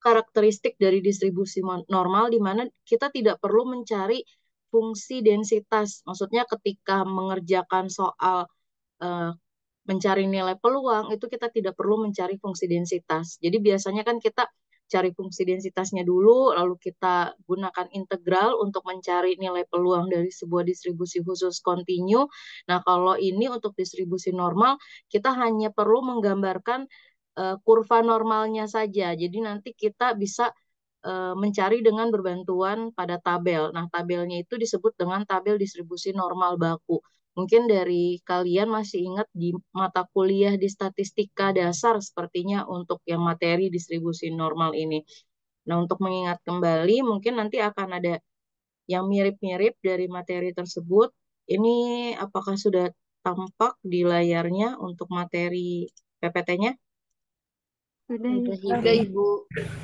karakteristik dari distribusi normal di mana kita tidak perlu mencari fungsi densitas. Maksudnya ketika mengerjakan soal eh, mencari nilai peluang itu kita tidak perlu mencari fungsi densitas. Jadi biasanya kan kita cari fungsi densitasnya dulu, lalu kita gunakan integral untuk mencari nilai peluang dari sebuah distribusi khusus kontinu. Nah, kalau ini untuk distribusi normal, kita hanya perlu menggambarkan kurva normalnya saja. Jadi nanti kita bisa mencari dengan berbantuan pada tabel. Nah, tabelnya itu disebut dengan tabel distribusi normal baku. Mungkin dari kalian masih ingat di mata kuliah di statistika dasar sepertinya untuk yang materi distribusi normal ini. Nah, untuk mengingat kembali, mungkin nanti akan ada yang mirip-mirip dari materi tersebut. Ini apakah sudah tampak di layarnya untuk materi PPT-nya? Sudah, Udah juga Ibu. Ibu.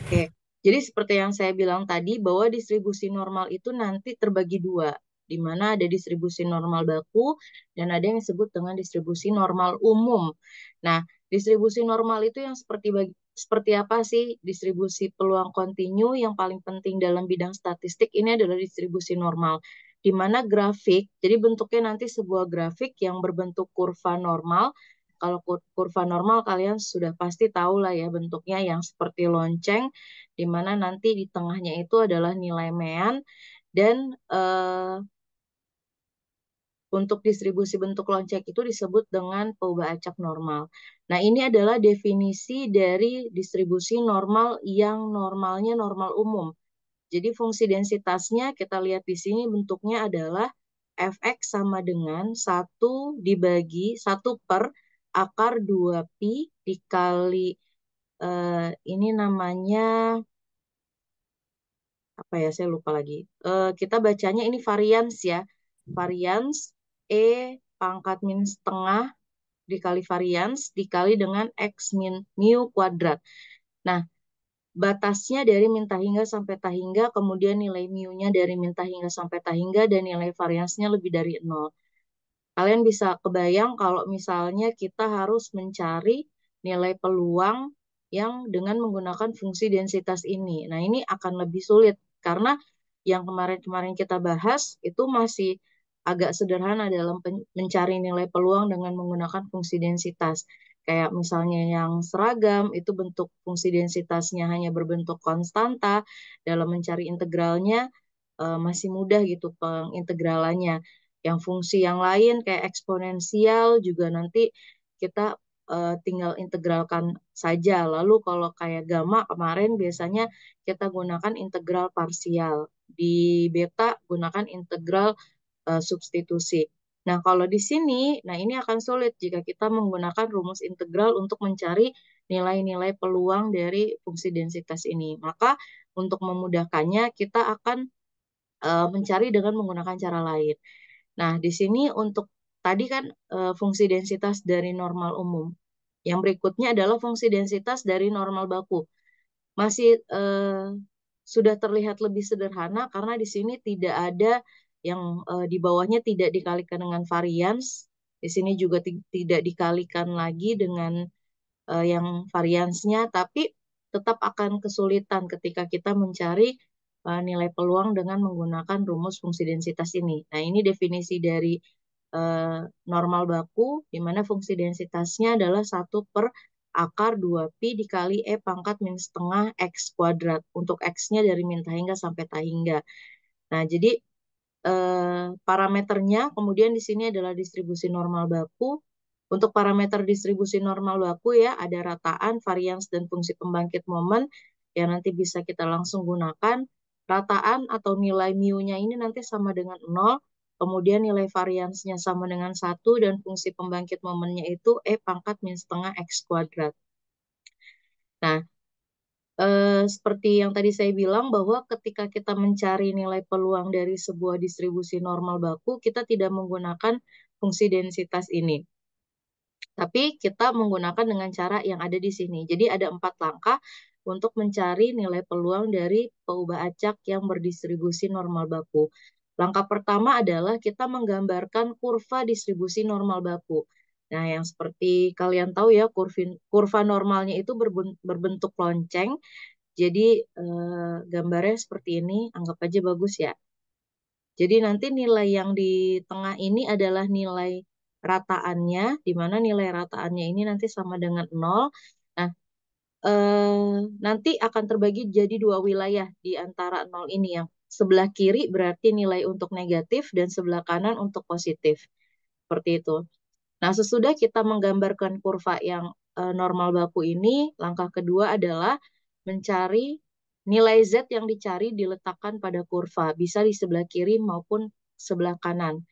Oke, jadi seperti yang saya bilang tadi, bahwa distribusi normal itu nanti terbagi dua, di mana ada distribusi normal baku dan ada yang disebut dengan distribusi normal umum. Nah, distribusi normal itu yang seperti apa sih? Distribusi peluang kontinu yang paling penting dalam bidang statistik ini adalah distribusi normal, di mana grafik, jadi bentuknya nanti sebuah grafik yang berbentuk kurva normal. Kalau kurva normal kalian sudah pasti tahu lah ya bentuknya yang seperti lonceng, di mana nanti di tengahnya itu adalah nilai mean dan untuk distribusi bentuk lonceng itu disebut dengan peubah acak normal. Nah, ini adalah definisi dari distribusi normal yang normalnya normal umum. Jadi fungsi densitasnya kita lihat di sini bentuknya adalah fx sama dengan 1/1/2pi dikali ini namanya apa ya, saya lupa lagi. Kita bacanya ini varians ya. Varians E pangkat min setengah dikali varians dikali dengan X min mu kuadrat. Nah, batasnya dari min tahingga sampai tahingga, kemudian nilai mu-nya dari min tahingga sampai tahingga, dan nilai variansnya lebih dari 0. Kalian bisa kebayang kalau misalnya kita harus mencari nilai peluang yang dengan menggunakan fungsi densitas ini. Nah, ini akan lebih sulit karena yang kemarin-kemarin kita bahas itu masih agak sederhana dalam mencari nilai peluang dengan menggunakan fungsi densitas. Kayak misalnya yang seragam, itu bentuk fungsi densitasnya hanya berbentuk konstanta. Dalam mencari integralnya masih mudah gitu pengintegralannya. Yang fungsi yang lain kayak eksponensial juga nanti kita tinggal integralkan saja. Lalu kalau kayak gamma kemarin biasanya kita gunakan integral parsial. Di beta gunakan integral substitusi. Nah, kalau di sini, nah ini akan sulit jika kita menggunakan rumus integral untuk mencari nilai-nilai peluang dari fungsi densitas ini. Maka untuk memudahkannya kita akan mencari dengan menggunakan cara lain. Nah, di sini untuk tadi kan fungsi densitas dari normal umum. Yang berikutnya adalah fungsi densitas dari normal baku. Masih sudah terlihat lebih sederhana karena di sini tidak ada yang di bawahnya tidak dikalikan dengan varians. Di sini juga tidak dikalikan lagi dengan yang variansnya, tapi tetap akan kesulitan ketika kita mencari nilai peluang dengan menggunakan rumus fungsi densitas ini. Nah, ini definisi dari normal baku, di mana fungsi densitasnya adalah 1/akar 2pi dikali E pangkat min setengah X kuadrat. Untuk X-nya dari min tahingga sampai tahingga. Nah, jadi parameternya kemudian di sini adalah distribusi normal baku. Untuk parameter distribusi normal baku ya, ada rataan, varians, dan fungsi pembangkit momen yang nanti bisa kita langsung gunakan. Rataan atau nilai mu-nya ini nanti sama dengan 0, kemudian nilai variansnya sama dengan 1, dan fungsi pembangkit momennya itu E pangkat min setengah X kuadrat. Nah, seperti yang tadi saya bilang bahwa ketika kita mencari nilai peluang dari sebuah distribusi normal baku, kita tidak menggunakan fungsi densitas ini. Tapi kita menggunakan dengan cara yang ada di sini. Jadi ada 4 langkah untuk mencari nilai peluang dari peubah acak yang berdistribusi normal baku. Langkah pertama adalah kita menggambarkan kurva distribusi normal baku. Nah, yang seperti kalian tahu ya, kurva normalnya itu berbentuk lonceng, Jadi gambarnya seperti ini, anggap aja bagus ya. Jadi nanti nilai yang di tengah ini adalah nilai rataannya, di mana nilai rataannya ini nanti sama dengan 0. Nah, nanti akan terbagi jadi dua wilayah di antara 0 ini. Yang sebelah kiri berarti nilai untuk negatif dan sebelah kanan untuk positif. Seperti itu. Nah, sesudah kita menggambarkan kurva yang normal baku ini, langkah kedua adalah mencari nilai Z yang dicari diletakkan pada kurva, bisa di sebelah kiri maupun sebelah kanan.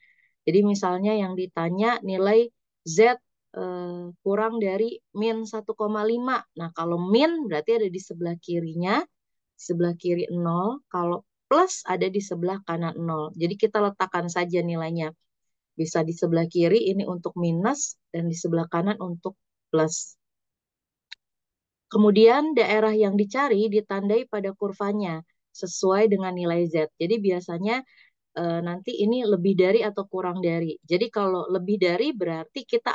Jadi misalnya yang ditanya nilai Z kurang dari min 1,5. Nah, kalau min berarti ada di sebelah kirinya, sebelah kiri 0. Kalau plus ada di sebelah kanan 0. Jadi kita letakkan saja nilainya. Bisa di sebelah kiri ini untuk minus dan di sebelah kanan untuk plus. Kemudian daerah yang dicari ditandai pada kurvanya sesuai dengan nilai Z. Jadi biasanya nanti ini lebih dari atau kurang dari. Jadi kalau lebih dari berarti kita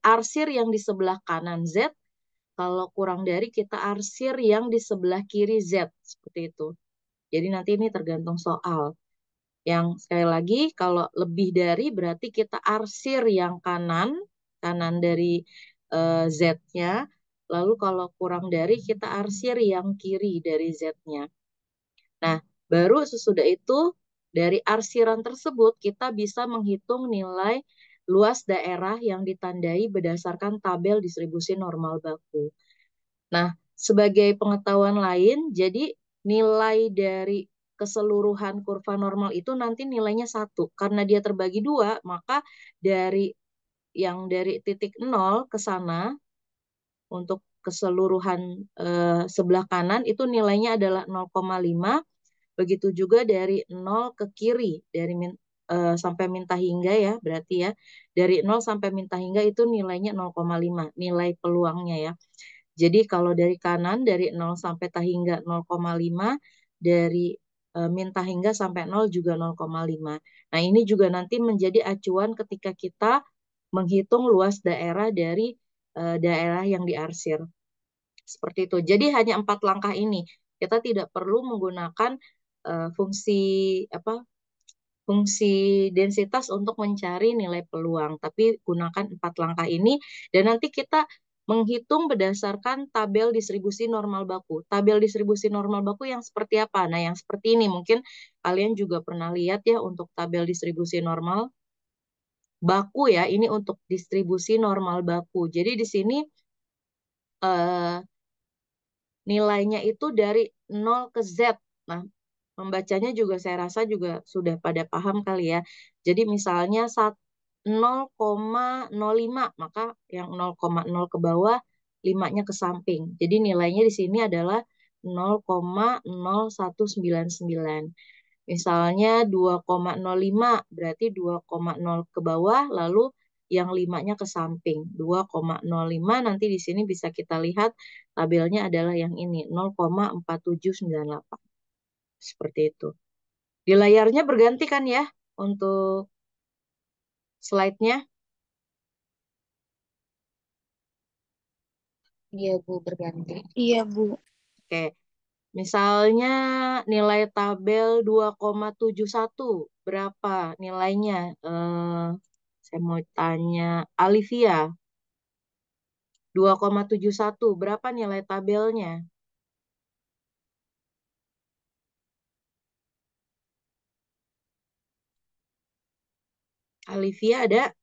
arsir yang di sebelah kanan Z. Kalau kurang dari kita arsir yang di sebelah kiri Z. Seperti itu. Jadi nanti ini tergantung soal. Yang sekali lagi kalau lebih dari berarti kita arsir yang kanan, kanan dari Z-nya. Lalu kalau kurang dari kita arsir yang kiri dari Z-nya. Nah, baru sesudah itu dari arsiran tersebut kita bisa menghitung nilai luas daerah yang ditandai berdasarkan tabel distribusi normal baku. Nah, sebagai pengetahuan lain, jadi nilai dari keseluruhan kurva normal itu nanti nilainya 1. Karena dia terbagi 2, maka dari yang dari titik 0 ke sana, untuk keseluruhan sebelah kanan itu nilainya adalah 0,5. Begitu juga dari 0 ke kiri, dari sampai minta hingga ya, berarti ya. Dari 0 sampai minta hingga itu nilainya 0,5, nilai peluangnya ya. Jadi kalau dari kanan dari 0 sampai tahingga 0,5, dari min tahingga sampai 0 juga 0,5. Nah, ini juga nanti menjadi acuan ketika kita menghitung luas daerah dari daerah yang diarsir. Seperti itu. Jadi hanya 4 langkah ini. Kita tidak perlu menggunakan fungsi apa? Fungsi densitas untuk mencari nilai peluang, tapi gunakan 4 langkah ini dan nanti kita menghitung berdasarkan tabel distribusi normal baku. Tabel distribusi normal baku yang seperti apa? Nah, yang seperti ini mungkin kalian juga pernah lihat ya untuk tabel distribusi normal baku ya. Ini untuk distribusi normal baku. Jadi di sini eh, nilainya itu dari 0 ke Z. Nah, membacanya juga saya rasa juga sudah pada paham kali ya. Jadi misalnya 0,05, maka yang 0,0 ke bawah, 5-nya ke samping. Jadi nilainya di sini adalah 0,0199. Misalnya 2,05 berarti 2,0 ke bawah, lalu yang 5-nya ke samping. 2,05 nanti di sini bisa kita lihat tabelnya adalah yang ini, 0,4798. Seperti itu. Di layarnya berganti kan ya untuk slide-nya? Iya, Bu, berganti. Iya, Bu. Oke. Misalnya nilai tabel 2,71 berapa nilainya? Saya mau tanya Alivia. 2,71 berapa nilai tabelnya? Alivia ada?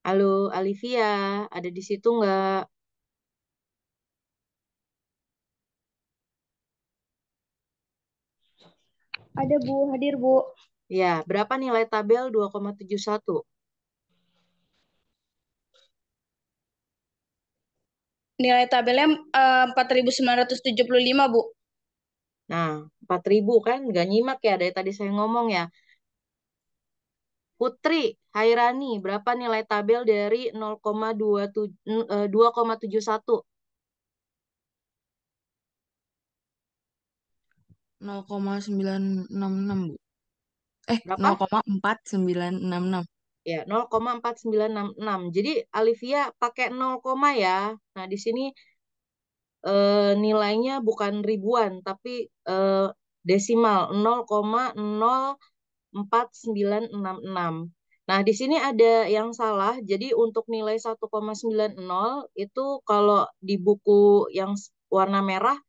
Halo Alivia, ada di situ nggak? Ada, Bu. Hadir, Bu. Ya, berapa nilai tabel 2,71? Nilai tabelnya 4.975, Bu. Nah, 4.000 kan? Nggak nyimak ya dari tadi saya ngomong ya. Putri Hairani, berapa nilai tabel dari 2,71? 0,966 Bu. Berapa? 0,4966. Ya, 0,4966. Jadi Alivia pakai 0, ya. Nah, di sini nilainya bukan ribuan, tapi desimal 0,04966. Nah, di sini ada yang salah. Jadi untuk nilai 1,90 itu kalau di buku yang warna merah,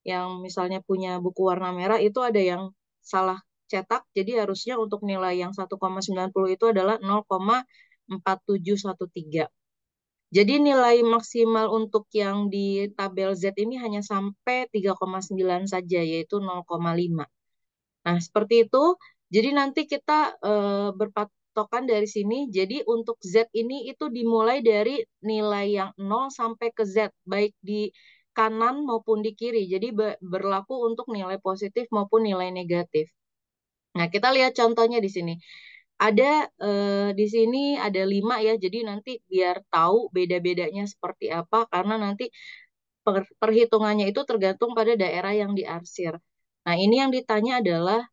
yang misalnya punya buku warna merah itu ada yang salah cetak. Jadi harusnya untuk nilai yang 1,90 itu adalah 0,4713. Jadi nilai maksimal untuk yang di tabel Z ini hanya sampai 3,9 saja, yaitu 0,5. Nah, seperti itu. Jadi nanti kita berpatokan dari sini. Jadi untuk Z ini itu dimulai dari nilai yang 0 sampai ke Z, baik di kanan maupun di kiri. Jadi berlaku untuk nilai positif maupun nilai negatif. Nah, kita lihat contohnya di sini. Ada di sini ada 5 ya, jadi nanti biar tahu beda-bedanya seperti apa, karena nanti perhitungannya itu tergantung pada daerah yang diarsir. Nah, ini yang ditanya adalah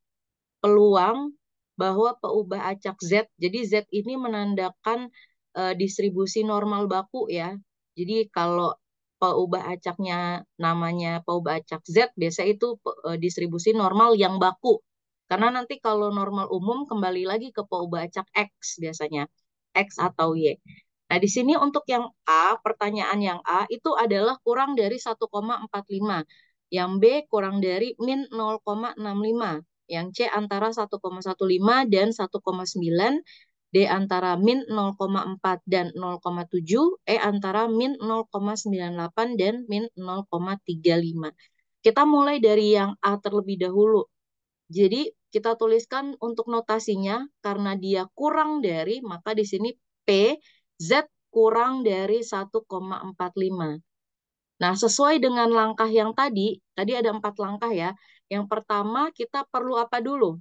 peluang bahwa peubah acak Z. Jadi Z ini menandakan distribusi normal baku ya. Jadi kalau peubah acaknya namanya peubah acak Z, biasa itu distribusi normal yang baku. Karena nanti kalau normal umum kembali lagi ke peubah acak X biasanya. X atau Y. Nah, di sini untuk yang A, pertanyaan yang A itu adalah kurang dari 1,45. Yang B kurang dari min 0,65. Yang C antara 1,15 dan 1,9, D antara min 0,4 dan 0,7, E antara min 0,98 dan min 0,35. Kita mulai dari yang A terlebih dahulu. Jadi kita tuliskan untuk notasinya, karena dia kurang dari, maka di sini P, Z kurang dari 1,45. Nah, sesuai dengan langkah yang tadi ada 4 langkah ya. Yang pertama kita perlu apa dulu?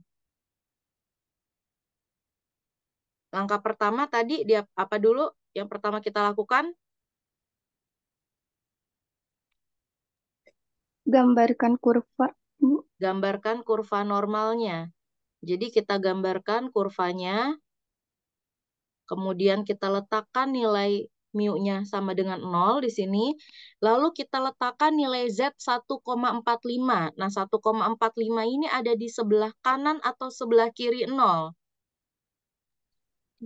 Langkah pertama tadi dia apa dulu? Yang pertama kita lakukan, Gambarkan kurva. gambarkan kurva normalnya. Jadi kita gambarkan kurvanya, kemudian kita letakkan nilai mu-nya sama dengan 0 di sini. Lalu kita letakkan nilai Z 1,45. Nah, 1,45 ini ada di sebelah kanan atau sebelah kiri 0?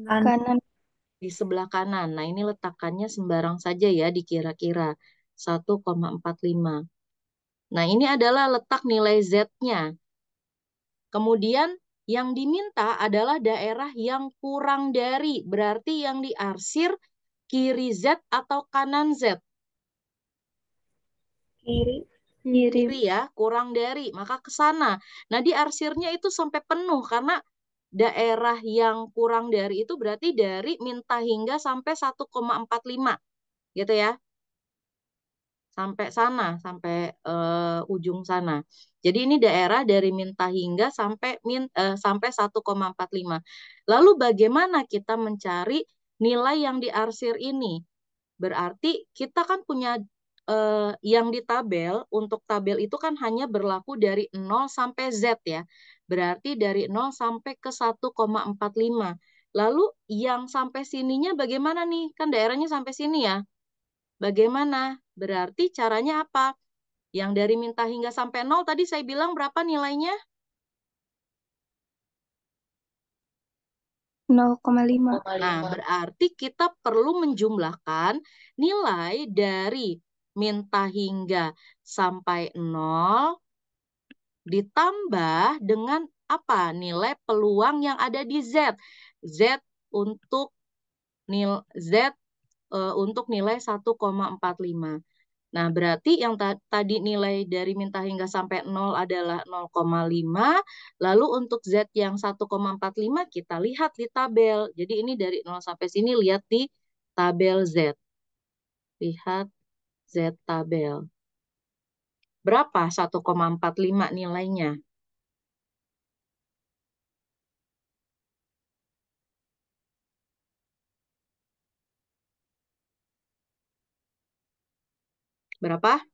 Kanan. Di sebelah kanan. Nah, ini letakkannya sembarang saja ya, dikira-kira 1,45. Nah, ini adalah letak nilai Z-nya. Kemudian yang diminta adalah daerah yang kurang dari, berarti yang diarsir kiri Z atau kanan Z? Kiri. Kiri. Kiri ya, kurang dari, maka ke sana. Nah, diarsirnya itu sampai penuh, karena daerah yang kurang dari itu berarti dari minta hingga sampai 1,45, gitu ya. Sampai sana, sampai ujung sana. Jadi ini daerah dari minta hingga sampai 1,45. Lalu bagaimana kita mencari nilai yang diarsir ini? Berarti kita kan punya yang di tabel, untuk tabel itu kan hanya berlaku dari 0 sampai Z ya. Berarti dari 0 sampai ke 1,45. Lalu yang sampai sininya bagaimana nih? Kan daerahnya sampai sini ya. Bagaimana? Berarti caranya apa? Yang dari minta hingga sampai 0 tadi saya bilang berapa nilainya? 0,5. Nah, berarti kita perlu menjumlahkan nilai dari minta hingga sampai 0 ditambah dengan apa? Nilai peluang yang ada di Z. Z untuk untuk nilai 1,45. Nah, berarti yang tadi nilai dari minta hingga sampai 0 adalah 0,5. Lalu untuk Z yang 1,45 kita lihat di tabel. Jadi ini dari 0 sampai sini lihat di tabel Z. Lihat Z tabel. Berapa 1,45 nilainya? Berapa?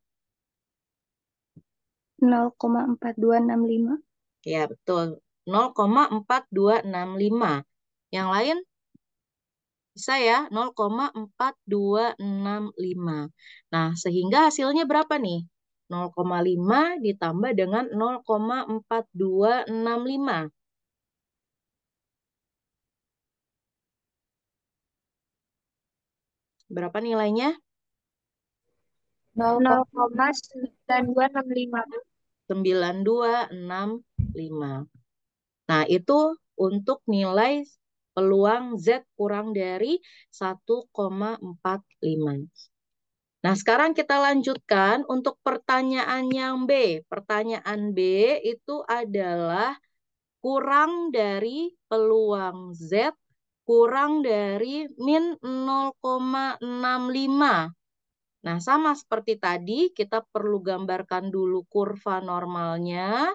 0,4265. Ya, betul. 0,4265. Yang lain? Bisa ya, 0,4265. Nah, sehingga hasilnya berapa nih? 0,5 ditambah dengan 0,4265. Berapa nilainya? 0,9265. 9265. Nah, itu untuk nilai peluang Z kurang dari 1,45. Nah, sekarang kita lanjutkan untuk pertanyaan yang B. Pertanyaan B itu adalah kurang dari peluang Z kurang dari min 0,65. Nah, sama seperti tadi, kita perlu gambarkan dulu kurva normalnya.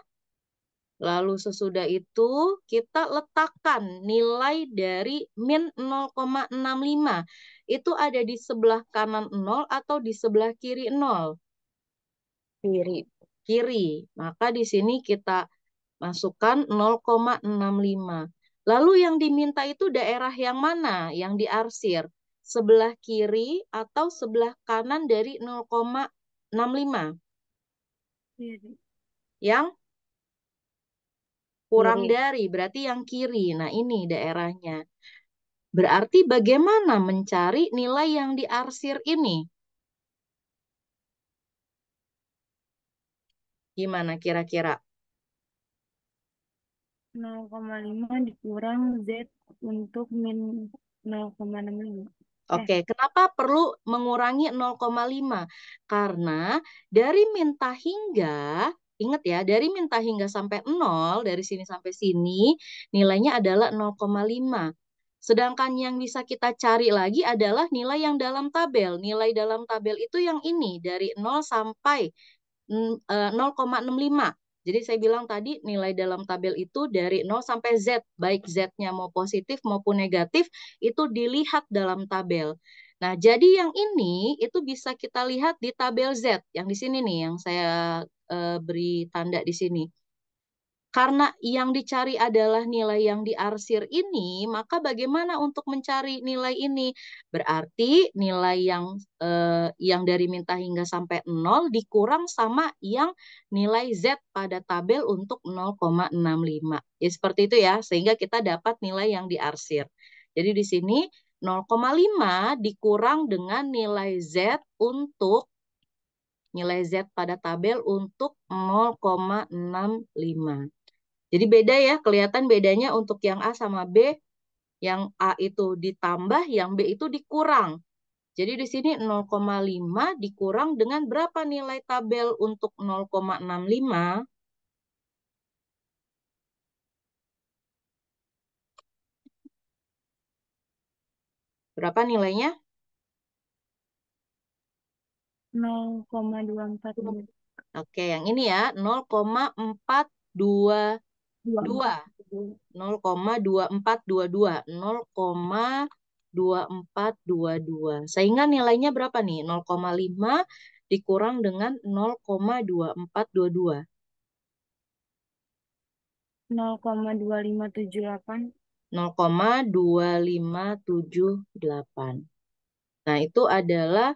Lalu sesudah itu kita letakkan nilai dari min 0,65. Itu ada di sebelah kanan 0 atau di sebelah kiri 0? Kiri. Kiri. Maka di sini kita masukkan 0,65. Lalu yang diminta itu daerah yang mana yang diarsir? Sebelah kiri atau sebelah kanan dari 0,65? Kiri. Yang kurang Kiri. dari, berarti yang kiri. Nah, ini daerahnya. Berarti bagaimana mencari nilai yang diarsir ini? Gimana kira-kira? 0,5 dikurang Z untuk min 0,65. Oke, kenapa perlu mengurangi 0,5? Karena dari minta hingga, ingat ya, dari minta hingga sampai 0, dari sini sampai sini, nilainya adalah 0,5. Sedangkan yang bisa kita cari lagi adalah nilai yang dalam tabel. Nilai dalam tabel itu yang ini, dari 0 sampai 0,65. Jadi saya bilang tadi nilai dalam tabel itu dari 0 sampai Z, baik Z-nya mau positif maupun negatif, itu dilihat dalam tabel. Nah, jadi yang ini itu bisa kita lihat di tabel Z, yang di sini nih, yang saya beri tanda di sini. Karena yang dicari adalah nilai yang diarsir ini, maka bagaimana untuk mencari nilai ini? Berarti nilai yang dari minta hingga sampai 0 dikurang sama yang nilai Z pada tabel untuk 0,65. Ya seperti itu ya, sehingga kita dapat nilai yang diarsir. Jadi di sini 0,5 dikurang dengan nilai Z untuk nilai Z pada tabel untuk 0,65. Jadi beda ya, kelihatan bedanya untuk yang A sama B. Yang A itu ditambah, yang B itu dikurang. Jadi di sini 0,5 dikurang dengan berapa nilai tabel untuk 0,65? Berapa nilainya? 0,242. Oke, yang ini ya, 0,422. 0,2422. 0,2422. Sehingga nilainya berapa nih? 0,5 dikurang dengan 0,2422. 0,2578. 0,2578. Nah, itu adalah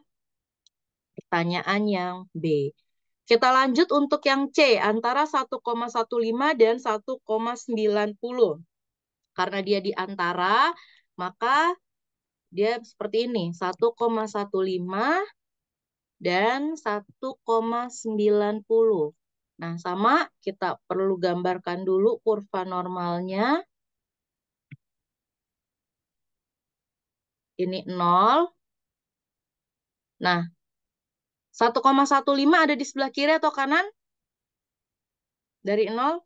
pertanyaan yang B. Kita lanjut untuk yang C, antara 1,15 dan 1,90. Karena dia di antara, maka dia seperti ini, 1,15 dan 1,90. Nah, sama kita perlu gambarkan dulu kurva normalnya. Ini 0. Nah, 1,15 ada di sebelah kiri atau kanan? Dari 0?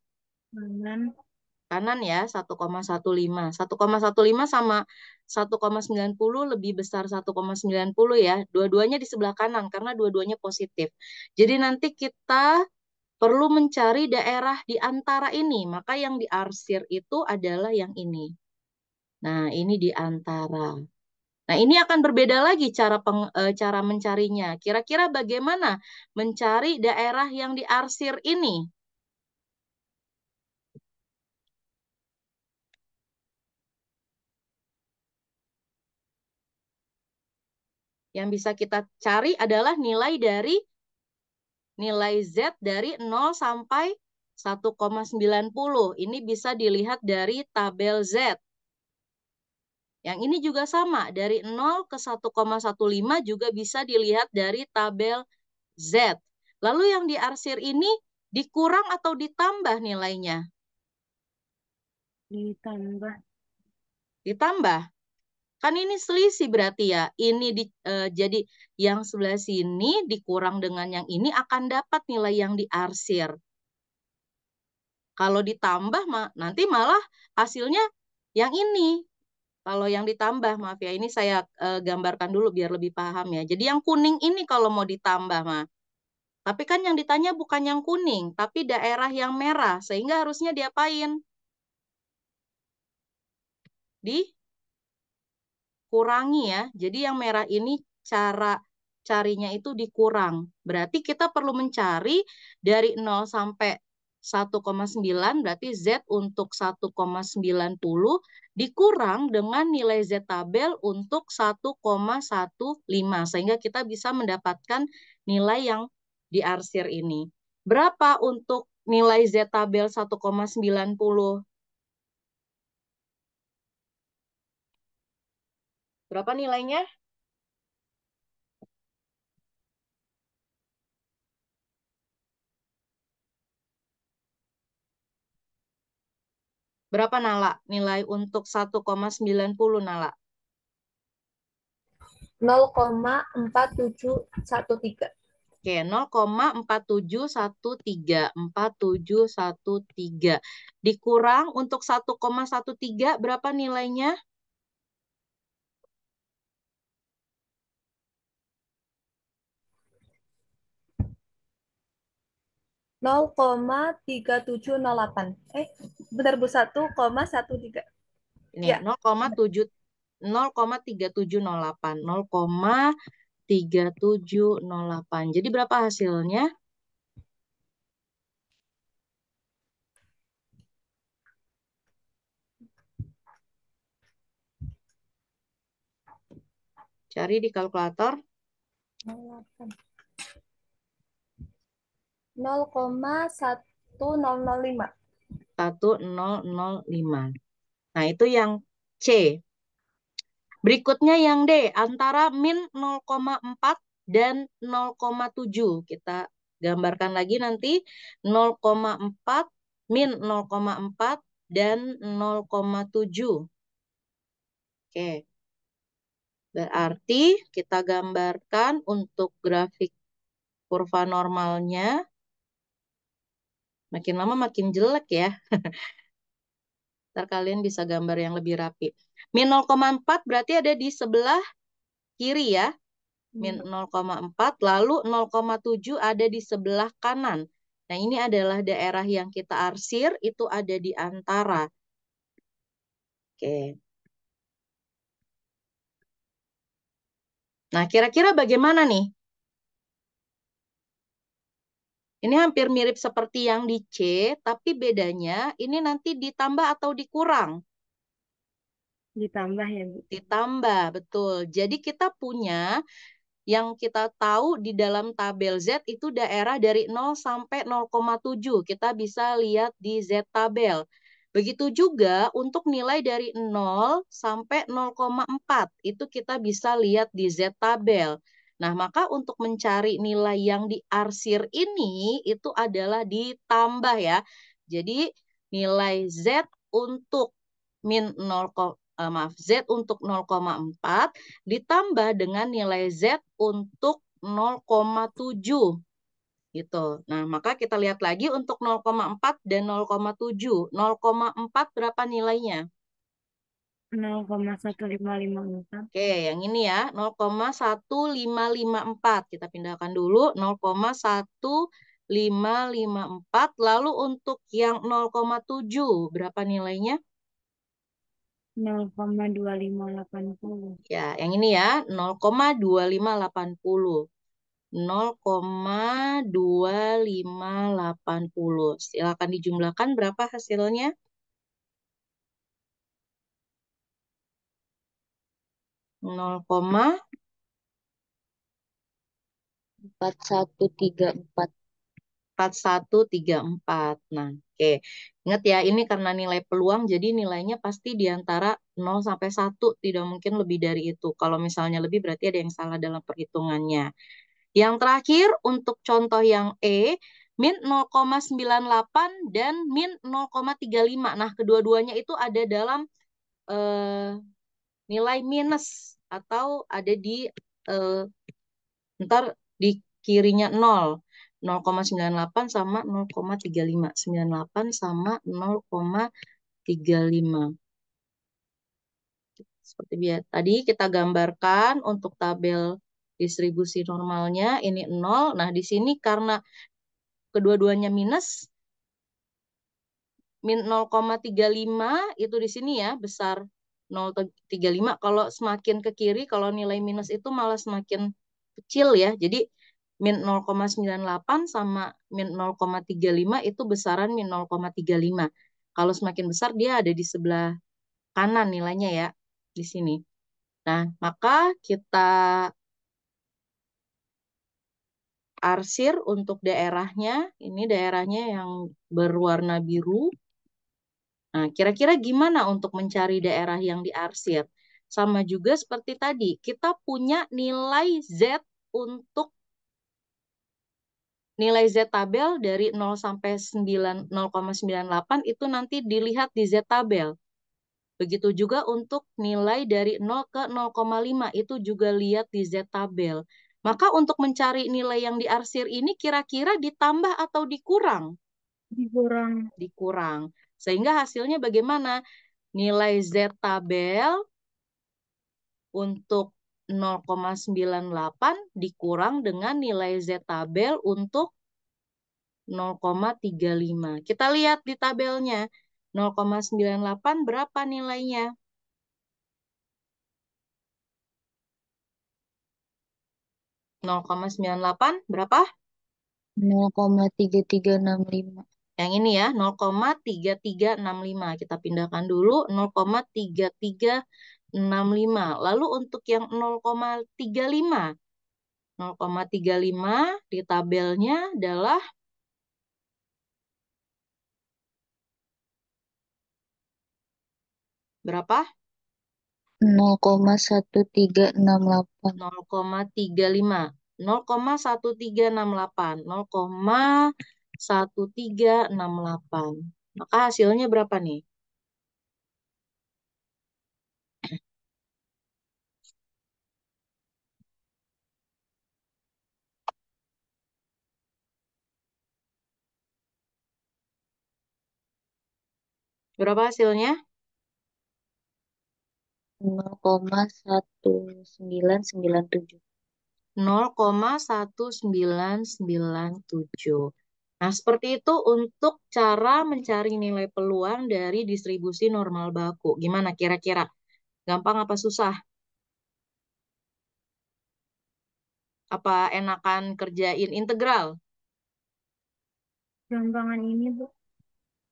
Kanan. Kanan ya, 1,15. 1,15 sama 1,90 lebih besar 1,90 ya. Dua-duanya di sebelah kanan karena dua-duanya positif. Jadi nanti kita perlu mencari daerah di antara ini. Maka yang diarsir itu adalah yang ini. Nah, ini di antara. Nah, ini akan berbeda lagi cara mencarinya. Kira-kira bagaimana mencari daerah yang diarsir ini? Yang bisa kita cari adalah nilai Z dari 0 sampai 1,90. Ini bisa dilihat dari tabel Z. Yang ini juga sama, dari 0 ke 1,15 juga bisa dilihat dari tabel Z. Lalu yang diarsir ini dikurang atau ditambah nilainya? Ditambah. Ditambah. Kan ini selisih berarti ya. Ini jadi yang sebelah sini dikurang dengan yang ini akan dapat nilai yang diarsir. Kalau ditambah nanti malah hasilnya yang ini. Kalau yang ditambah, maaf ya, ini saya gambarkan dulu biar lebih paham ya. Jadi yang kuning ini kalau mau ditambah, tapi kan yang ditanya bukan yang kuning, tapi daerah yang merah. Sehingga harusnya diapain? Dikurangi ya. Jadi yang merah ini cara carinya itu dikurang. Berarti kita perlu mencari dari 0 sampai 1,9, berarti Z untuk 1,90 dikurang dengan nilai Z tabel untuk 1,15. Sehingga kita bisa mendapatkan nilai yang diarsir ini. Berapa untuk nilai Z tabel 1,90? Berapa nilainya? Berapa Nala? Nilai untuk 1,90 Nala? 0,4713. Oke, 0,4713. 4713. Dikurang untuk 1,13 berapa nilainya? 0,3708. Bentar Bu, 1,13. Ini Ya, 0,3708. 0,3708. Jadi berapa hasilnya? Cari di kalkulator. 0,1005. 1005. Nah, itu yang C. Berikutnya yang D, antara min 0,4 dan 0,7. Kita gambarkan lagi nanti 0,4, min 0,4 dan 0,7. Oke. Berarti kita gambarkan untuk grafik kurva normalnya. Makin lama makin jelek ya. Ntar kalian bisa gambar yang lebih rapi. Min 0,4 berarti ada di sebelah kiri ya. Min 0,4, lalu 0,7 ada di sebelah kanan. Nah, ini adalah daerah yang kita arsir, itu ada di antara. Oke. Nah, kira-kira bagaimana nih? Ini hampir mirip seperti yang di C, tapi bedanya ini nanti ditambah atau dikurang? Ditambah ya, Bu. Ditambah, betul. Jadi kita punya yang kita tahu di dalam tabel Z itu daerah dari 0 sampai 0,7. Kita bisa lihat di Z tabel. Begitu juga untuk nilai dari 0 sampai 0,4. Itu kita bisa lihat di Z tabel. Nah, maka untuk mencari nilai yang diarsir ini itu adalah ditambah ya. Jadi nilai Z untuk min 0, maaf, Z untuk 0,4 ditambah dengan nilai Z untuk 0,7 gitu. Nah, maka kita lihat lagi untuk 0,4 dan 0,7. 0,4 berapa nilainya? 0,1554. Oke, yang ini ya, 0,1554. Kita pindahkan dulu 0,1554. Lalu untuk yang 0,7 berapa nilainya? 0,2580. Ya, yang ini ya, 0,2580. 0,2580. Silakan dijumlahkan berapa hasilnya? 0,2580. 4134. 4134. Nah, oke. Ingat ya, ini karena nilai peluang, jadi nilainya pasti di antara 0 sampai 1. Tidak mungkin lebih dari itu. Kalau misalnya lebih, berarti ada yang salah dalam perhitungannya. Yang terakhir, untuk contoh yang E, min 0,98 dan min 0,35. Nah, kedua-duanya itu ada dalam nilai minus atau ada di ntar di kirinya 0. 0,98 sama 0,35. 98 sama 0,35. Seperti biasa. Tadi kita gambarkan untuk tabel distribusi normalnya ini 0. Nah, di sini karena kedua-duanya minus, min 0,35 itu di sini ya, besar 0,35. Kalau semakin ke kiri, kalau nilai minus itu malah semakin kecil ya. Jadi min 0,98 sama min 0,35 itu besaran min 0,35. Kalau semakin besar dia ada di sebelah kanan nilainya ya, di sini. Nah, maka kita arsir untuk daerahnya. Ini daerahnya yang berwarna biru. Nah, kira-kira gimana untuk mencari daerah yang diarsir? Sama juga seperti tadi, kita punya nilai Z untuk nilai Z tabel dari 0 sampai 0,98 itu nanti dilihat di Z tabel. Begitu juga untuk nilai dari 0 ke 0,5 itu juga lihat di Z tabel. Maka untuk mencari nilai yang diarsir ini kira-kira ditambah atau dikurang? Dikurang. Dikurang. Sehingga hasilnya bagaimana? Nilai Z tabel untuk 0,98 dikurang dengan nilai Z tabel untuk 0,35. Kita lihat di tabelnya. 0,98 berapa nilainya? 0,98 berapa? 0,3365. Yang ini ya, 0,3365. Kita pindahkan dulu 0,3365. Lalu untuk yang 0,35. 0,35 di tabelnya adalah berapa? 0,1368. 0,35. 0,1368. 0,1368. Maka hasilnya berapa nih? Berapa hasilnya? 0,1997. 0,1997. Nah, seperti itu untuk cara mencari nilai peluang dari distribusi normal baku. Gimana kira-kira? Gampang apa susah? Apa enakan kerjain integral? Gampangan ini, Bu.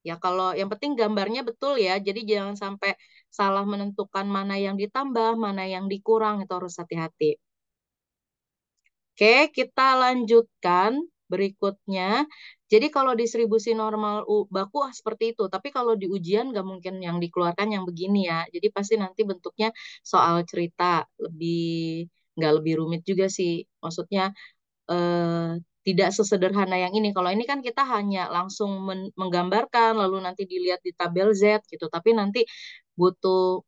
Ya, kalau yang penting gambarnya betul ya. Jadi jangan sampai salah menentukan mana yang ditambah, mana yang dikurang. Itu harus hati-hati. Oke, kita lanjutkan berikutnya. Jadi kalau distribusi normal baku seperti itu. Tapi kalau di ujian nggak mungkin yang dikeluarkan yang begini ya. Jadi pasti nanti bentuknya soal cerita. Nggak lebih rumit juga sih. Maksudnya tidak sesederhana yang ini. Kalau ini kan kita hanya langsung menggambarkan, lalu nanti dilihat di tabel Z gitu. Tapi nanti butuh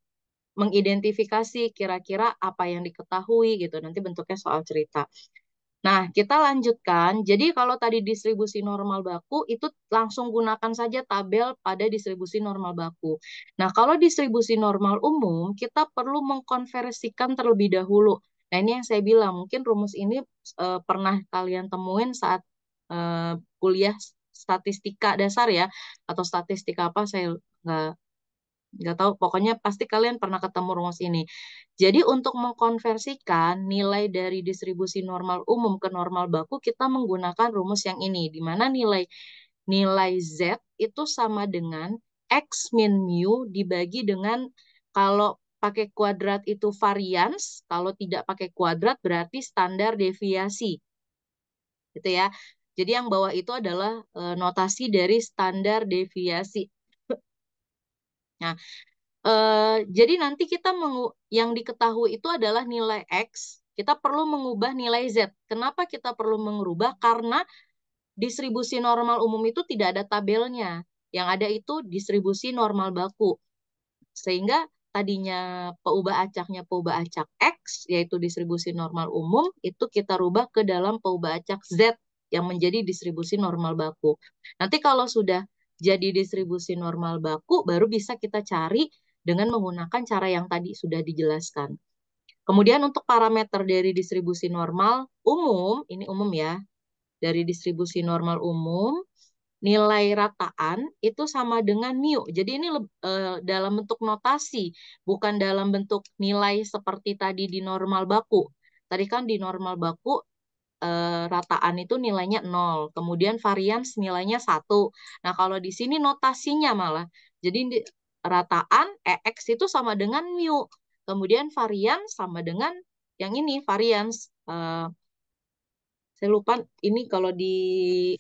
mengidentifikasi kira-kira apa yang diketahui gitu. Nanti bentuknya soal cerita. Nah, kita lanjutkan. Jadi kalau tadi distribusi normal baku, itu langsung gunakan saja tabel pada distribusi normal baku. Nah, kalau distribusi normal umum, kita perlu mengkonversikan terlebih dahulu. Nah, ini yang saya bilang, mungkin rumus ini pernah kalian temuin saat kuliah statistika dasar ya, atau statistika apa, saya nggak tahu, pokoknya pasti kalian pernah ketemu rumus ini. Jadi untuk mengkonversikan nilai dari distribusi normal umum ke normal baku, kita menggunakan rumus yang ini, di mana nilai Z itu sama dengan X min mu dibagi dengan, kalau pakai kuadrat itu varians, kalau tidak pakai kuadrat berarti standar deviasi. Gitu ya. Jadi yang bawah itu adalah notasi dari standar deviasi. Nah, jadi nanti kita yang diketahui itu adalah nilai X, kita perlu mengubah nilai Z. Kenapa kita perlu mengubah? Karena distribusi normal umum itu tidak ada tabelnya. Yang ada itu distribusi normal baku. Sehingga tadinya peubah acak X, yaitu distribusi normal umum, itu kita rubah ke dalam peubah acak Z yang menjadi distribusi normal baku. Nanti kalau sudah jadi distribusi normal baku, baru bisa kita cari dengan menggunakan cara yang tadi sudah dijelaskan. Kemudian untuk parameter dari distribusi normal umum, ini umum ya, dari distribusi normal umum, nilai rataan itu sama dengan mu. Jadi ini dalam bentuk notasi, bukan dalam bentuk nilai seperti tadi di normal baku. Tadi kan di normal baku rataan itu nilainya 0, kemudian varians nilainya 1. Nah, kalau di sini notasinya malah. Jadi rataan EX itu sama dengan mu. Kemudian varians sama dengan yang ini, varians. Saya lupa ini kalau di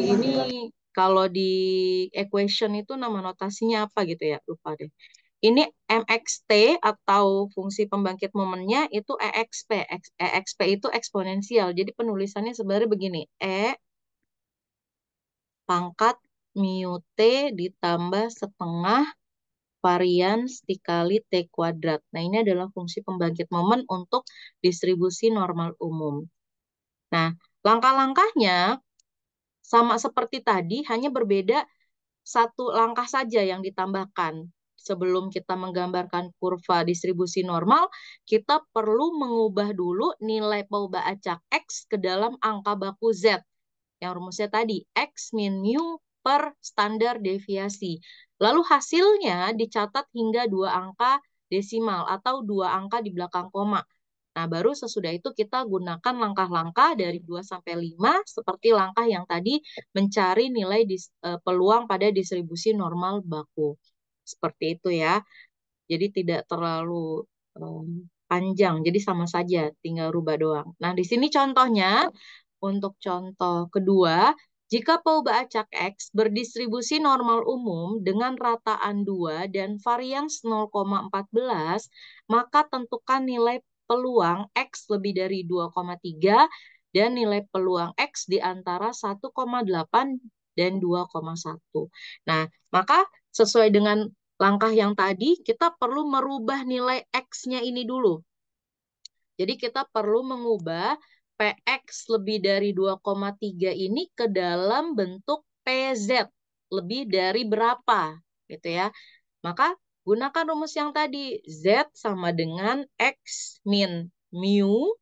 ini kalau di equation itu nama notasinya apa gitu ya, lupa deh. Ini MXT atau fungsi pembangkit momennya itu EXP. EXP itu eksponensial. Jadi penulisannya sebenarnya begini. E pangkat mu T ditambah setengah varians dikali T kuadrat. Nah, ini adalah fungsi pembangkit momen untuk distribusi normal umum. Nah, langkah-langkahnya sama seperti tadi, hanya berbeda satu langkah saja yang ditambahkan. Sebelum kita menggambarkan kurva distribusi normal, kita perlu mengubah dulu nilai peubah acak X ke dalam angka baku Z. Yang rumusnya tadi, X min mu per standar deviasi. Lalu hasilnya dicatat hingga 2 angka desimal atau 2 angka di belakang koma. Nah, baru sesudah itu kita gunakan langkah-langkah dari 2 sampai 5 seperti langkah yang tadi mencari nilai peluang pada distribusi normal baku. Seperti itu ya. Jadi tidak terlalu panjang, jadi sama saja, tinggal rubah doang. Nah, di sini contohnya, untuk contoh kedua, jika peubah acak X berdistribusi normal umum dengan rataan 2 dan varians 0,14, maka tentukan nilai peluang X lebih dari 2,3 dan nilai peluang X di antara 1,8 dan 2,1. Nah, maka sesuai dengan langkah yang tadi, kita perlu merubah nilai X-nya ini dulu. Jadi kita perlu mengubah PX lebih dari 2,3 ini ke dalam bentuk PZ. Lebih dari berapa, gitu ya. Maka gunakan rumus yang tadi. Z sama dengan X min mu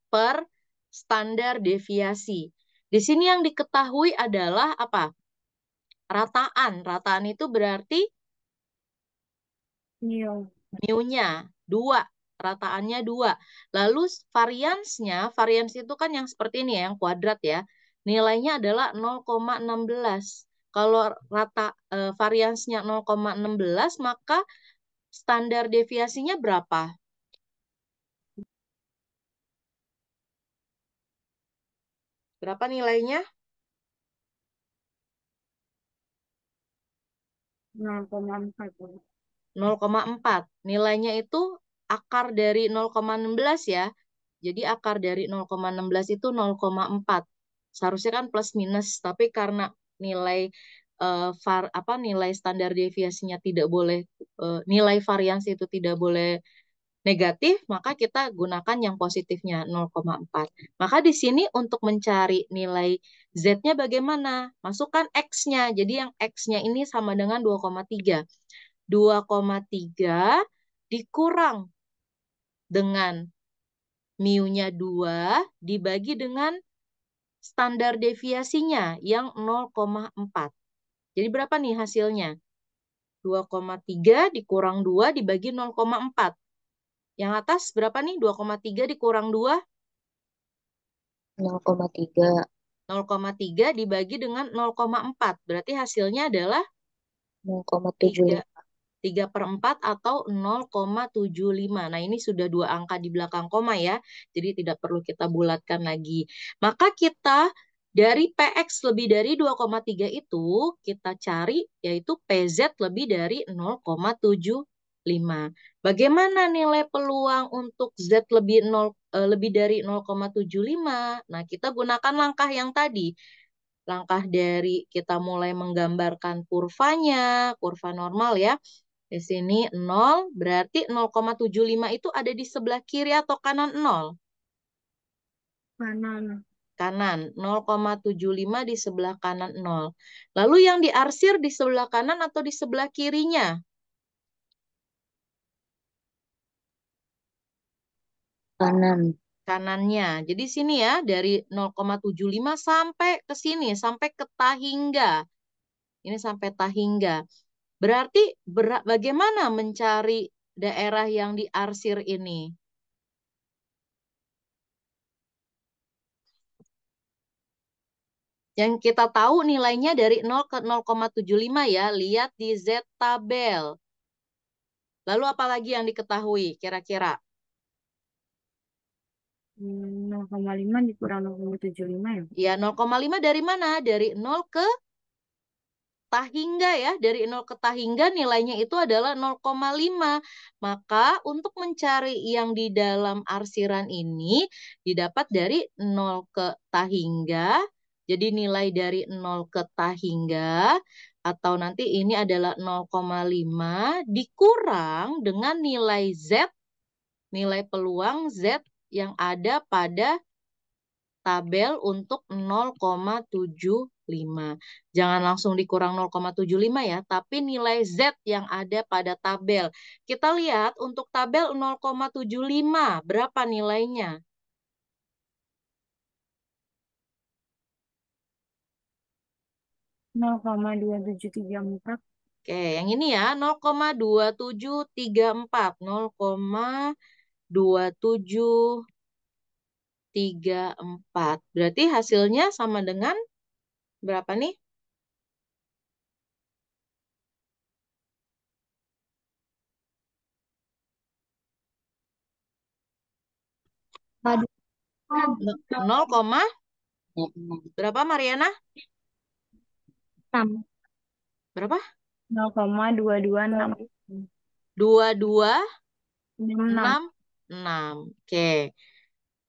per standar deviasi. Di sini yang diketahui adalah apa? Rataan. Rataan itu berarti Mu. mu-nya 2, rataannya 2. Lalu variansnya, varians itu kan yang seperti ini ya, yang kuadrat ya. Nilainya adalah 0,16. Kalau variansnya 0,16, maka standar deviasinya berapa? Berapa nilainya? 0,4. 0,4. Nilainya itu akar dari 0,16 ya. Jadi akar dari 0,16 itu 0,4. Seharusnya kan plus minus, tapi karena nilai nilai standar deviasinya tidak boleh, nilai variansi itu tidak boleh negatif, maka kita gunakan yang positifnya 0,4. Maka di sini untuk mencari nilai Z-nya bagaimana? Masukkan X-nya. Jadi yang X-nya ini sama dengan 2,3. 2,3 dikurang dengan mu-nya 2 dibagi dengan standar deviasinya yang 0,4. Jadi berapa nih hasilnya? 2,3 dikurang 2 dibagi 0,4. Yang atas berapa nih? 2,3 dikurang 2? 0,3. 0,3 dibagi dengan 0,4. Berarti hasilnya adalah 0,75. 3/4 atau 0,75. Nah, ini sudah dua angka di belakang koma ya. Jadi tidak perlu kita bulatkan lagi. Maka kita dari PX lebih dari 2,3 itu kita cari yaitu PZ lebih dari 0,75. Bagaimana nilai peluang untuk Z lebih dari 0,75? Nah, kita gunakan langkah yang tadi. Langkah dari kita mulai menggambarkan kurvanya, kurva normal ya. Di sini 0, berarti 0,75 itu ada di sebelah kiri atau kanan 0? Kanan. Kanan, 0,75 di sebelah kanan 0. Lalu yang diarsir di sebelah kanan atau di sebelah kirinya? Kanan. Kanannya. Jadi sini ya, dari 0,75 sampai ke sini, sampai ke Tahingga. Ini sampai Tahingga. Berarti bagaimana mencari daerah yang diarsir ini? Yang kita tahu nilainya dari 0 ke 0,75 ya. Lihat di Z tabel. Lalu apa lagi yang diketahui kira-kira? 0,5 dikurang 0,75 ya. Ya, 0,5 dari mana? Dari 0 ke Tahingga ya. Dari 0 ke Tahingga nilainya itu adalah 0,5. Maka untuk mencari yang di dalam arsiran ini didapat dari 0 ke Tahingga. Jadi nilai dari 0 ke Tahingga atau nanti ini adalah 0,5 dikurang dengan nilai Z, nilai peluang Z yang ada pada tabel untuk 0,75. Jangan langsung dikurang 0,75 ya, tapi nilai Z yang ada pada tabel. Kita lihat untuk tabel 0,75, berapa nilainya? Nol koma dua tujuh tiga empat. Oke, yang ini ya, 0,2734. 0,2734. Berarti hasilnya sama dengan berapa nih? Aduh. 0, Ya, 6. berapa Mariana? 6. Berapa? 0,226. 2266. 66. Oke.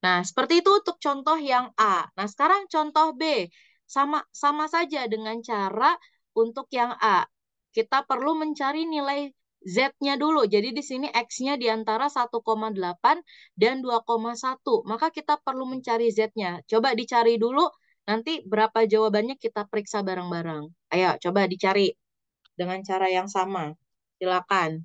Nah, seperti itu untuk contoh yang A. Nah, sekarang contoh B. Sama saja dengan cara untuk yang A. Kita perlu mencari nilai Z-nya dulu. Jadi di sini X-nya di antara 1,8 dan 2,1. Maka kita perlu mencari Z-nya. Coba dicari dulu. Nanti berapa jawabannya kita periksa bareng-bareng. Ayo, coba dicari dengan cara yang sama. Silakan.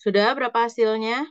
Sudah berapa hasilnya?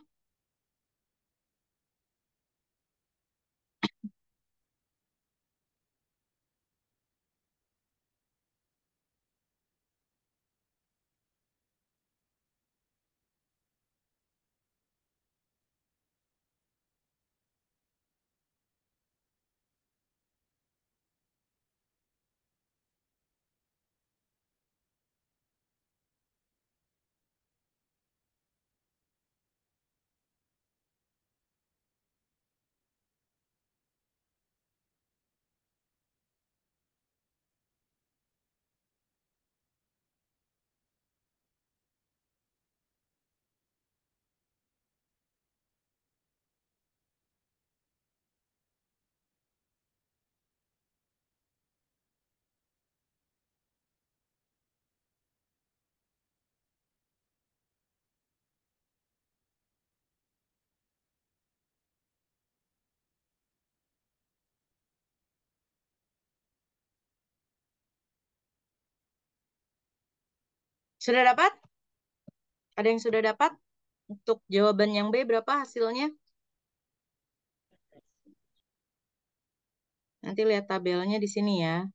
Sudah dapat? Ada yang sudah dapat? Untuk jawaban yang B berapa hasilnya? Nanti lihat tabelnya di sini ya.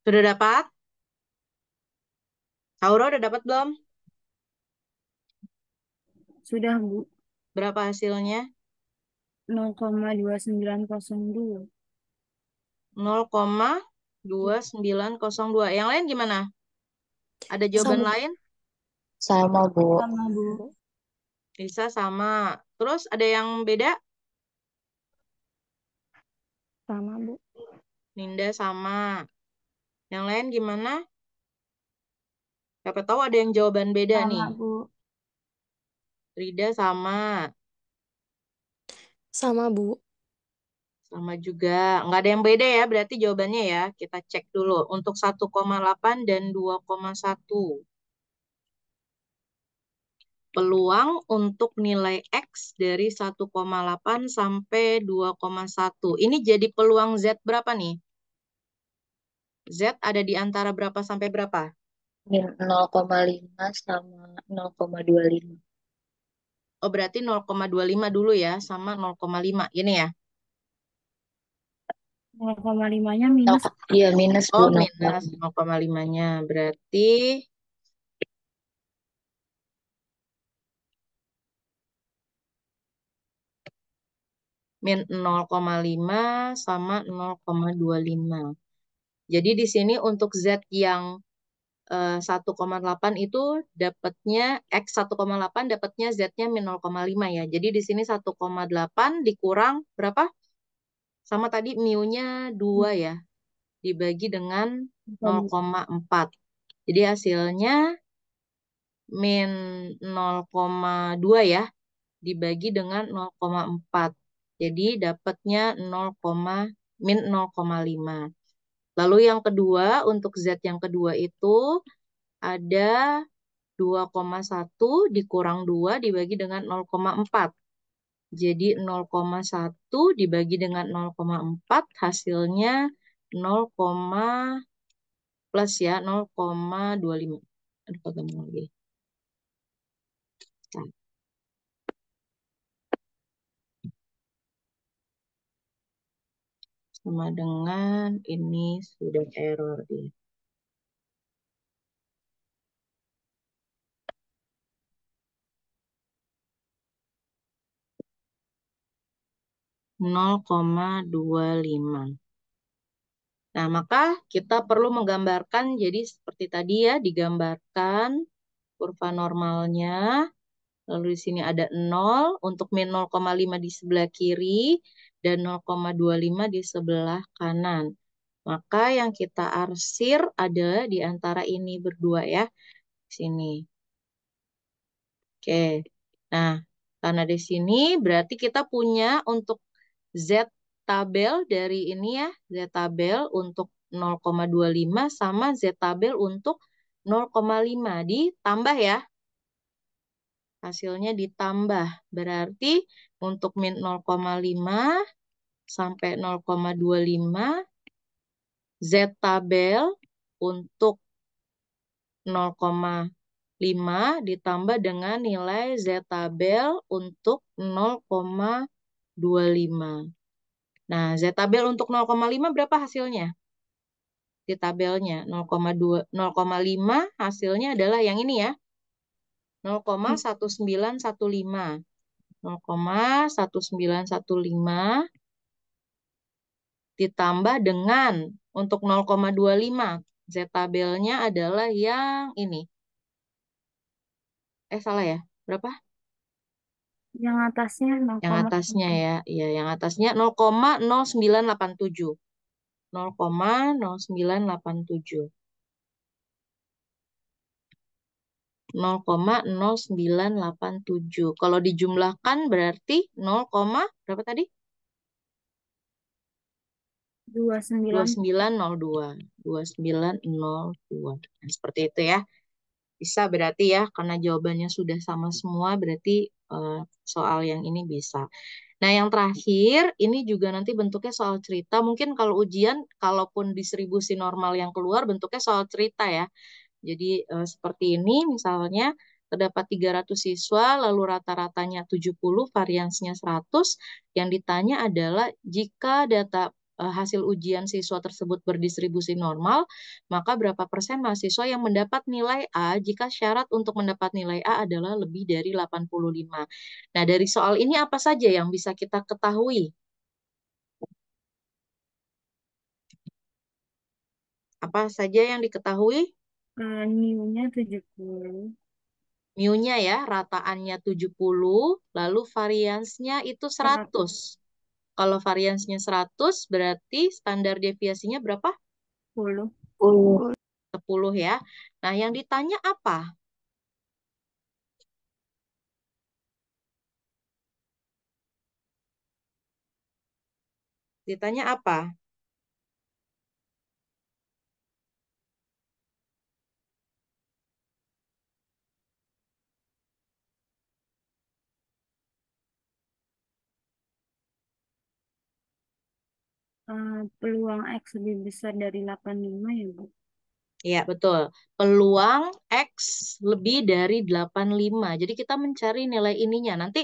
Sudah dapat? Aura udah dapat belum? Sudah, Bu. Berapa hasilnya? 0,2902. 0,2902. Yang lain gimana? Ada jawaban Sama. lain? Sama, Bu. Sama, Bu. Bisa sama. Terus ada yang beda? Sama, Bu. Ninda sama. Yang lain gimana? Siapa tahu ada yang jawaban beda Sama, nih. Bu. Rida sama. Sama, Bu. Sama juga. Nggak ada yang beda ya berarti jawabannya ya. Kita cek dulu. Untuk 1,8 dan 2,1. Peluang untuk nilai X dari 1,8 sampai 2,1. Ini jadi peluang Z berapa nih? Z ada di antara berapa sampai berapa? Min 0,5 sama 0,25. Oh, berarti 0,25 dulu ya, sama 0,5. Ini ya? 0,5-nya minus. Iya, minus, Bu. Oh, minus 0,5-nya. Berarti min 0,5 sama 0,25. Jadi di sini untuk Z yang 1,8 itu dapatnya X 1,8 dapatnya Z-nya min 0,5 ya. Jadi di sini 1,8 dikurang berapa? Sama tadi mu-nya 2 ya. Dibagi dengan 0,4. Jadi hasilnya min 0,2 ya. Dibagi dengan 0,4. Jadi dapatnya 0, min 0,5. Lalu yang kedua, untuk Z yang kedua itu ada 2,1 dikurang 2 dibagi dengan 0,4. Jadi 0,1 dibagi dengan 0,4 hasilnya 0, plus ya 0,25. Aduh, kagak mau lagi. Nah, sama dengan ini sudah error dia. 0,25. Nah, maka kita perlu menggambarkan, jadi seperti tadi ya, digambarkan kurva normalnya. Lalu di sini ada 0 untuk min 0,5 di sebelah kiri dan 0,25 di sebelah kanan. Maka yang kita arsir adalah di antara ini berdua ya. Sini. Oke. Nah, karena di sini berarti kita punya untuk Z tabel dari ini ya. Z tabel untuk 0,25 sama Z tabel untuk 0,5. Ditambah ya. Hasilnya ditambah. Berarti untuk min 0,5 sampai 0,25 Z tabel untuk 0,5 ditambah dengan nilai Z tabel untuk 0,25. Nah, Z tabel untuk 0,5 berapa hasilnya? Di tabelnya 0,5 hasilnya adalah yang ini ya. 0,1915. 0,1915 ditambah dengan untuk 0,25. Z tabelnya adalah yang ini. Salah ya? Berapa? Yang atasnya Yang atasnya ya. Iya, yang atasnya 0,0987. 0,0987. 0,0987. Kalau dijumlahkan berarti 0, berapa tadi? 2902. 2902. Nah, seperti itu ya. Bisa berarti ya, karena jawabannya sudah sama semua, berarti soal yang ini bisa. Nah, yang terakhir, ini juga nanti bentuknya soal cerita. Mungkin kalau ujian, kalaupun distribusi normal yang keluar, bentuknya soal cerita ya. Jadi seperti ini, misalnya terdapat 300 siswa, lalu rata-ratanya 70, variansnya 100. Yang ditanya adalah jika data hasil ujian siswa tersebut berdistribusi normal, maka berapa persen mahasiswa yang mendapat nilai A jika syarat untuk mendapat nilai A adalah lebih dari 85. Nah, dari soal ini apa saja yang bisa kita ketahui? Apa saja yang diketahui? Mu-nya 70. Mu-nya ya, rataannya 70, lalu variansnya itu 100. Kalau variansnya 100, berarti standar deviasinya berapa? 10. 10 ya. Nah, yang ditanya apa? Ditanya apa? Peluang X lebih besar dari 85 ya, Bu? Iya, betul. Peluang X lebih dari 85. Jadi kita mencari nilai ininya. Nanti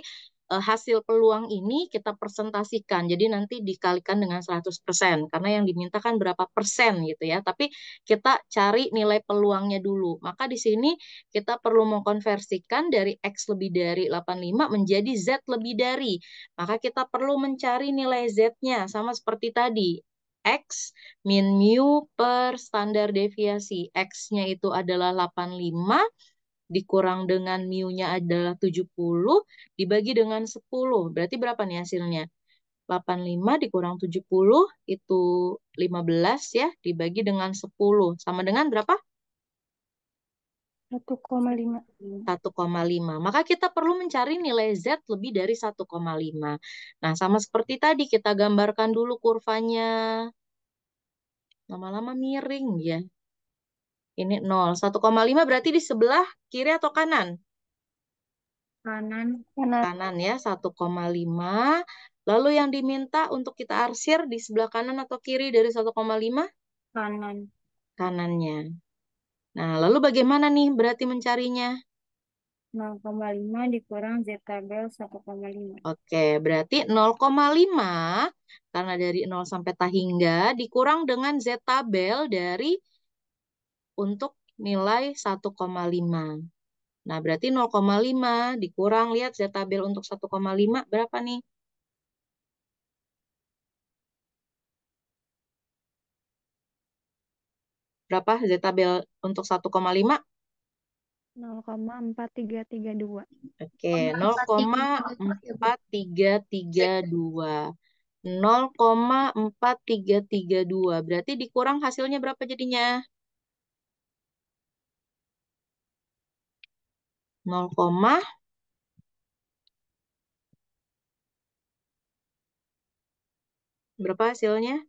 hasil peluang ini kita presentasikan. Jadi nanti dikalikan dengan 100%. Karena yang diminta kan berapa persen gitu ya. Tapi kita cari nilai peluangnya dulu. Maka di sini kita perlu mengkonversikan dari X lebih dari 85 menjadi Z lebih dari. Maka kita perlu mencari nilai Z-nya. Sama seperti tadi. X min mu per standar deviasi. X-nya itu adalah 85, dikurang dengan mu-nya adalah 70, dibagi dengan 10. Berarti berapa nih hasilnya? 85 dikurang 70 itu 15 ya, dibagi dengan 10. Sama dengan berapa? 1,5. 1,5. Maka kita perlu mencari nilai Z lebih dari 1,5. Nah, sama seperti tadi kita gambarkan dulu kurvanya. Lama-lama miring ya. Ini 0. 1,5 berarti di sebelah kiri atau kanan? Kanan. Kanan ya, 1,5. Lalu yang diminta untuk kita arsir di sebelah kanan atau kiri dari 1,5? Kanan. Kanannya. Nah, lalu bagaimana nih berarti mencarinya? 0,5 dikurang Z tabel 1,5. Oke, berarti 0,5 karena dari 0 sampai tahingga dikurang dengan Z tabel dari untuk nilai 1,5. Nah, berarti 0,5 dikurang, lihat Z tabel untuk 1,5 berapa nih? berapa zeta bel untuk 1,5? 0,4332. Oke, 0,4332. 0,4332. Berarti dikurang hasilnya berapa jadinya? 0, berapa hasilnya?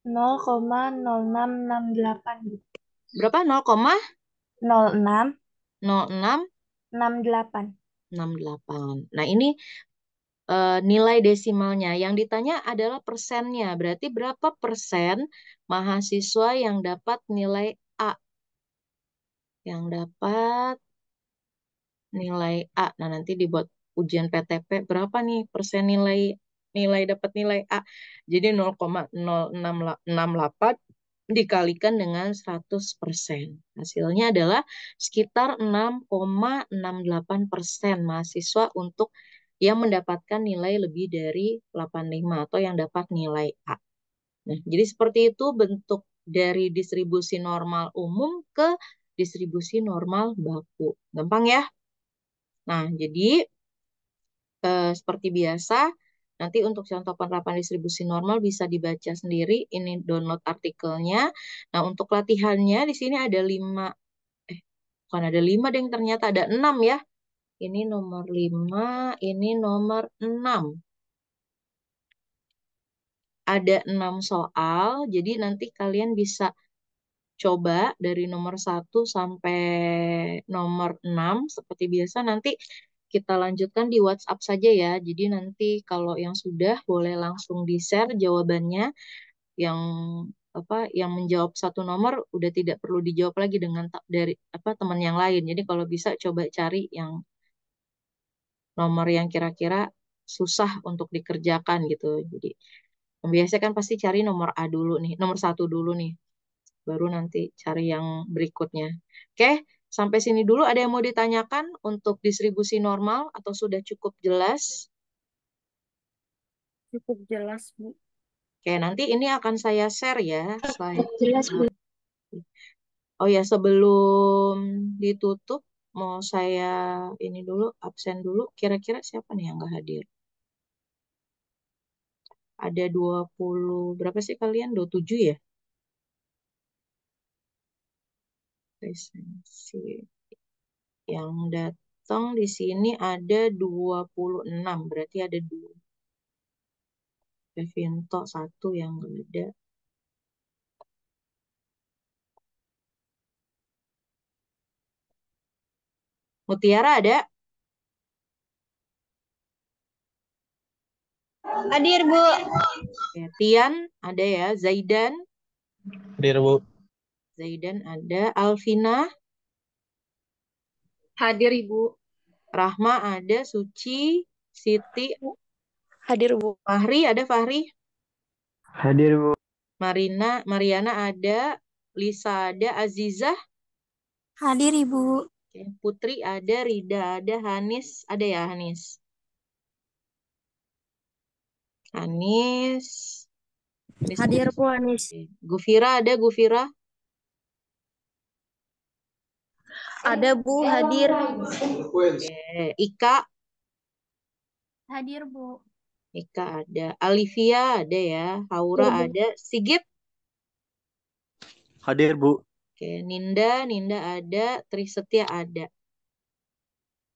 0,0668. Berapa? 0,0668. 0668. Nah, ini nilai desimalnya. Yang ditanya adalah persennya. Berarti berapa persen mahasiswa yang dapat nilai A? Yang dapat nilai A. Nah, nanti dibuat ujian PTP berapa nih persen nilai dapat nilai A. Jadi 0,0668 dikalikan dengan 100%. Hasilnya adalah sekitar 6,68% mahasiswa untuk yang mendapatkan nilai lebih dari 85 atau yang dapat nilai A. Nah, jadi seperti itu bentuk dari distribusi normal umum ke distribusi normal baku. Gampang ya? Nah, jadi seperti biasa, nanti untuk contoh penerapan distribusi normal bisa dibaca sendiri. Ini download artikelnya. Nah, untuk latihannya di sini ada 5, bukan ada 5 deh, ternyata ada 6 ya. Ini nomor 5, ini nomor 6. Ada 6 soal, jadi nanti kalian bisa coba dari nomor 1 sampai nomor 6. Seperti biasa nanti kita lanjutkan di WhatsApp saja ya. Jadi nanti kalau yang sudah boleh langsung di-share jawabannya. Yang yang menjawab satu nomor udah tidak perlu dijawab lagi dengan dari teman yang lain. Jadi kalau bisa coba cari yang nomor yang kira-kira susah untuk dikerjakan gitu. Jadi biasanya kan pasti cari nomor A dulu nih, nomor 1 dulu nih. Baru nanti cari yang berikutnya. Oke, sampai sini dulu ada yang mau ditanyakan untuk distribusi normal atau sudah cukup jelas? Cukup jelas, Bu. Oke, nanti ini akan saya share ya slide. Jelas, Bu. Oh ya, sebelum ditutup mau saya ini dulu absen dulu. Kira-kira siapa nih yang nggak hadir? Ada 20 berapa sih kalian? 27 ya? Presensi. Yang datang di sini ada 26, berarti ada 2. Devinto 1 yang nggak ada. Mutiara ada? Hadir, Bu. Ya, Tian ada ya? Zaidan? Hadir, Bu. Zaidan ada. Alvina? Hadir, Ibu. Rahma ada. Suci? Siti? Hadir, Bu. Fahri ada? Fahri? Hadir, Bu. Mariana ada. Lisa ada. Azizah? Hadir, Ibu. Oke, Putri ada. Rida ada. Hanis ada ya? Hanis. Hanis. Hadir, Bu Anis. Oke. Gufira ada. Gufira? Ada, Bu. Hadir. Oke. Ika? Hadir, Bu. Ika ada. Alivia ada ya. Haura ada. Sigit? Hadir, Bu. Oke. Ninda ada. Trisetia ada.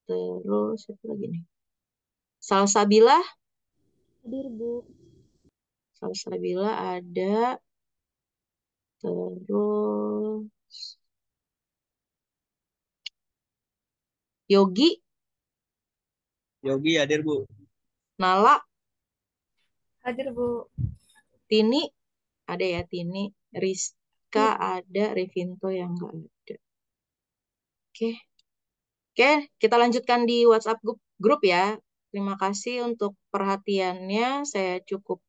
Terus apa lagi nih? Salsabila? Hadir, Bu. Salsabila ada. Terus Yogi? Yogi hadir, Bu. Nala? Hadir, Bu. Tini? Ada ya Tini. Rizka ada. Revinto yang nggak ada. Oke. Oke, kita lanjutkan di WhatsApp grup ya. Terima kasih untuk perhatiannya. Saya cukup